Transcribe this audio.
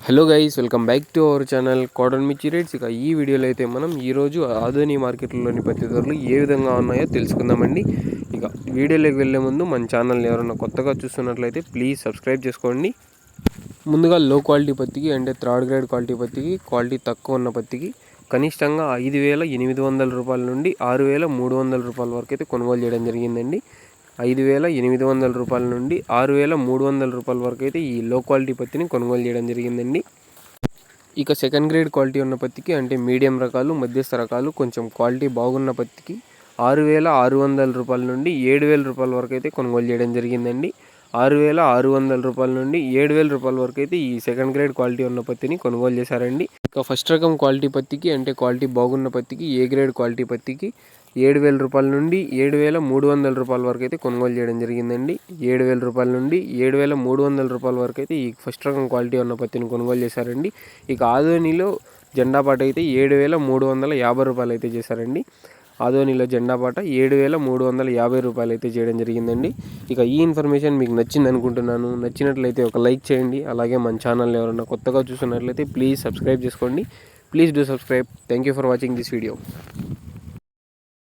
Hello guys, welcome back to our channel cotton మిర్చి rates. ఇక ఈ వీడియోలో అయితే మనం ఈరోజు ఆదోని మార్కెట్లోని పత్తి ధరలు ఏ విధంగా ఉన్నాయో తెలుసుకుందామండి. ఇక వీడియోలోకి వెళ్ళే ముందు మన ఛానల్ ఎవరైనా కొత్తగా చూస్తున్నట్లయితే ప్లీజ్ సబ్స్క్రైబ్ చేసుకోండి. ముందుగా లో క్వాలిటీ పత్తికి అంటే థర్డ్ గ్రేడ్ క్వాలిటీ పత్తికి, క్వాలిటీ తక్కువ ఉన్న పత్తికి కనిష్టంగా 5,800 రూపాయల నుండి 6,300 రూపాయల వరకు అయితే కొనుగోలు చేయడం జరిగిందండి. 5,800 రూపాయల నుండి 6,300 రూపాయల వరకు అయితే ఈ లో క్వాలిటీ పత్తిని కొనుగోలు చేయడం జరిగిందండి. ఇక సెకండ్ గ్రేడ్ క్వాలిటీ ఉన్న పత్తికి అంటే మీడియం రకాలు, మధ్యస్థ రకాలు, కొంచెం క్వాలిటీ బాగున్న పత్తికి 6,600 రూపాయల నుండి 7,000 రూపాయల వరకు అయితే కొనుగోలు చేయడం జరిగిందండి. 6,600 రూపాయల నుండి 7,000 రూపాయల వరకు అయితే ఈ సెకండ్ గ్రేడ్ క్వాలిటీ ఉన్న పత్తిని కొనుగోలు చేశారండి. ఇక ఫస్ట్ రకం క్వాలిటీ పత్తికి అంటే క్వాలిటీ బాగున్న పత్తికి, ఏ గ్రేడ్ క్వాలిటీ పత్తికి 7,000 రూపాయల నుండి 7,300 రూపాయల వరకు అయితే కొనుగోలు చేయడం జరిగిందండి. 7,000 రూపాయల నుండి 7,300 రూపాయల వరకు అయితే ఈ ఫస్ట్ రకం క్వాలిటీ ఉన్న పత్తిని కొనుగోలు చేశారండి. ఇక ఆదోనిలో జెండా పాట అయితే 7,350 రూపాయలు అయితే చేశారండి. ఆదోనిలో జెండా పాట 7,350 రూపాయలు అయితే చేయడం జరిగిందండి. ఇక ఈ ఇన్ఫర్మేషన్ మీకు నచ్చింది అనుకుంటున్నాను. నచ్చినట్లయితే ఒక లైక్ చేయండి. అలాగే మన ఛానల్ ఎవరైనా కొత్తగా చూస్తున్నట్లయితే ప్లీజ్ సబ్స్క్రైబ్ చేసుకోండి. Please do subscribe. Thank you for watching this video.